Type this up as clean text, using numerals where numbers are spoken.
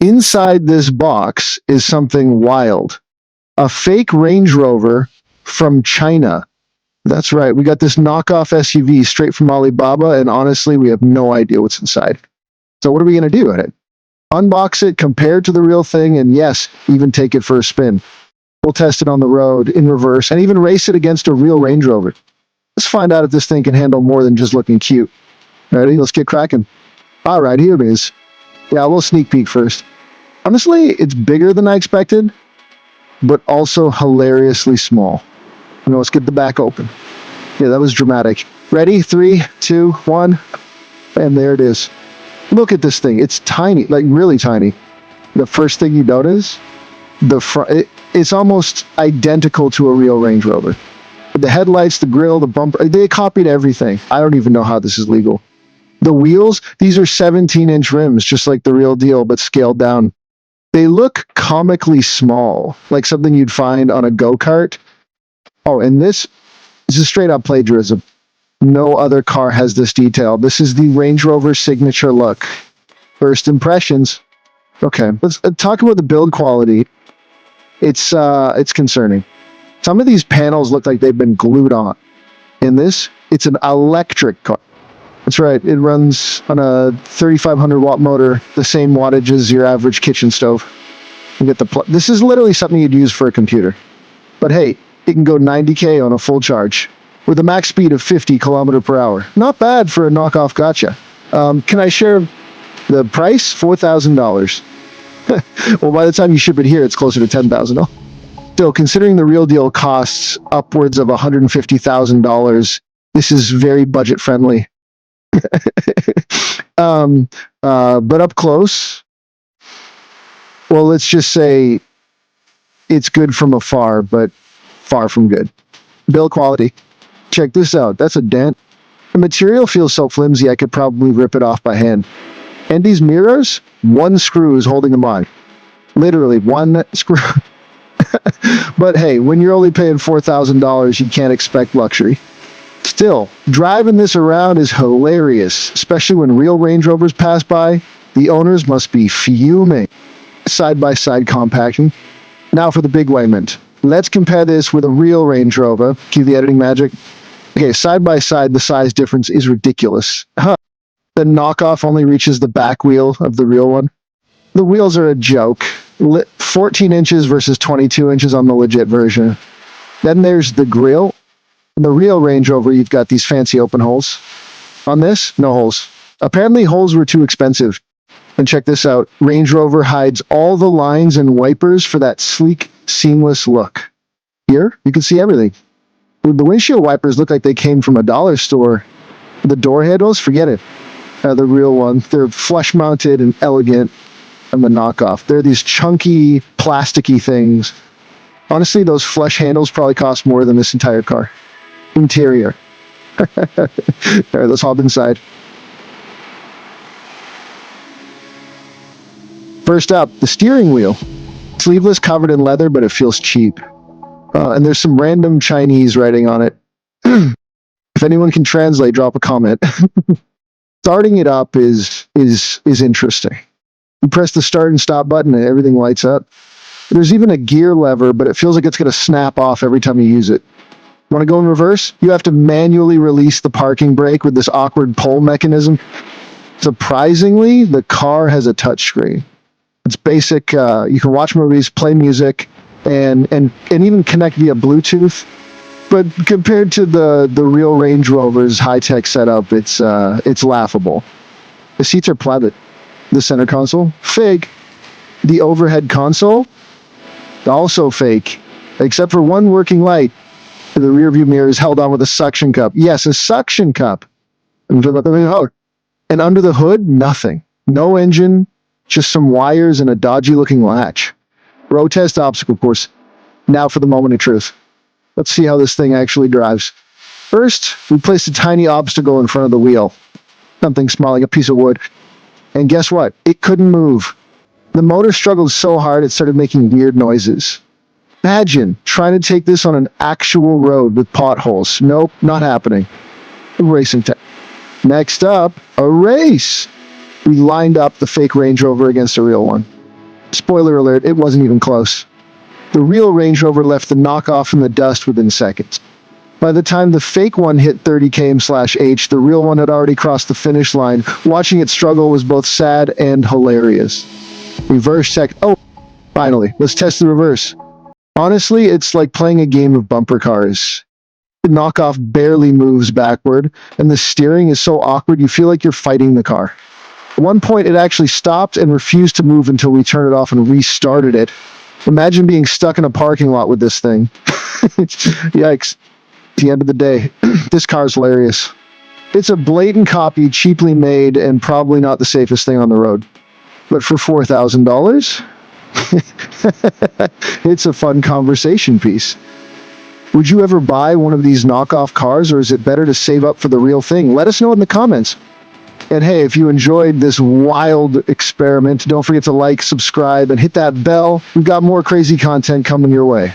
Inside this box is something wild. A fake Range Rover from China. That's right. We got this knockoff SUV straight from Alibaba, and honestly, we have no idea what's inside. So what are we going to do with it? Unbox it, compare it to the real thing, and yes, even take it for a spin. We'll test it on the road, in reverse, and even race it against a real Range Rover. Let's find out if this thing can handle more than just looking cute. Ready? Let's get cracking. All right, here it is. Yeah, we'll sneak peek first. Honestly, it's bigger than I expected, but also hilariously small. Let's get the back open. Yeah, that was dramatic. Ready? 3, 2, 1. And there it is. Look at this thing. It's tiny, like really tiny. The first thing you notice, the front, it's almost identical to a real Range Rover. The headlights, the grille, the bumper, they copied everything. I don't even know how this is legal. The wheels, these are 17-inch rims, just like the real deal, but scaled down. They look comically small, like something you'd find on a go-kart. Oh, and this is a straight-up plagiarism. No other car has this detail. This is the Range Rover signature look. First impressions. Okay, let's talk about the build quality. It's concerning. Some of these panels look like they've been glued on. In this, it's an electric car. That's right, it runs on a 3,500 watt motor, the same wattage as your average kitchen stove. You get this is literally something you'd use for a computer. But hey, it can go 90K on a full charge with a max speed of 50 km per hour. Not bad for a knockoff gotcha. Can I share the price? $4,000. Well, by the time you ship it here, it's closer to $10,000. Still, considering the real deal costs upwards of $150,000, this is very budget friendly. But up close, well, let's just say it's good from afar, but far from good. Build quality. Check this out. That's a dent. The material feels so flimsy I could probably rip it off by hand. And these mirrors, one screw is holding them on. Literally, one screw. But hey, when you're only paying $4,000, you can't expect luxury. Still, driving this around is hilarious, especially when real Range Rovers pass by. The owners must be fuming. Side-by-side compacting. Now for the big wayment. Let's compare this with a real Range Rover. Cue the editing magic. Okay, side-by-side, the size difference is ridiculous. The knockoff only reaches the back wheel of the real one. The wheels are a joke. 14 inches versus 22 inches on the legit version. Then there's the grille. In the real Range Rover, you've got these fancy open holes. On this, no holes. Apparently, holes were too expensive. And check this out. Range Rover hides all the lines and wipers for that sleek, seamless look. Here, you can see everything. The windshield wipers look like they came from a dollar store. The door handles, forget it. The real one, they're flush-mounted and elegant. And the knockoff, they're these chunky, plasticky things. Honestly, those flush handles probably cost more than this entire car. Interior. All right, let's hop inside. First up, the steering wheel. Sleeveless, covered in leather, but it feels cheap. And there's some random Chinese writing on it. If anyone can translate, drop a comment. Starting it up is interesting. You press the start and stop button and everything lights up. There's even a gear lever, but it feels like it's going to snap off every time you use it. Want to go in reverse? You have to manually release the parking brake with this awkward pull mechanism. Surprisingly, the car has a touchscreen. It's basic. You can watch movies, play music, and even connect via Bluetooth. But compared to the real Range Rover's high-tech setup, it's laughable. The seats are pleather. The center console, fake. The overhead console, also fake. Except for one working light. The rear view mirror is held on with a suction cup. Yes, a suction cup. And under the hood, nothing. No engine, just some wires and a dodgy-looking latch. Road test obstacle course. Now for the moment of truth. Let's see how this thing actually drives. First, we placed a tiny obstacle in front of the wheel. Something small like a piece of wood. And guess what? It couldn't move. The motor struggled so hard it started making weird noises. Imagine trying to take this on an actual road with potholes. Nope, not happening. Racing tech. Next up, a race. We lined up the fake Range Rover against a real one. Spoiler alert, it wasn't even close. The real Range Rover left the knockoff in the dust within seconds. By the time the fake one hit 30 km/h, the real one had already crossed the finish line. Watching it struggle was both sad and hilarious. Reverse check. Oh, finally. Let's test the reverse. Honestly, it's like playing a game of bumper cars. The knockoff barely moves backward, and the steering is so awkward you feel like you're fighting the car. At one point, it actually stopped and refused to move until we turned it off and restarted it. Imagine being stuck in a parking lot with this thing. Yikes. At the end of the day, this car's hilarious. It's a blatant copy, cheaply made, and probably not the safest thing on the road. But for $4,000, it's a fun conversation piece. Would you ever buy one of these knockoff cars, or is it better to save up for the real thing? Let us know in the comments. And hey, if you enjoyed this wild experiment, don't forget to like, subscribe, and hit that bell. We've got more crazy content coming your way.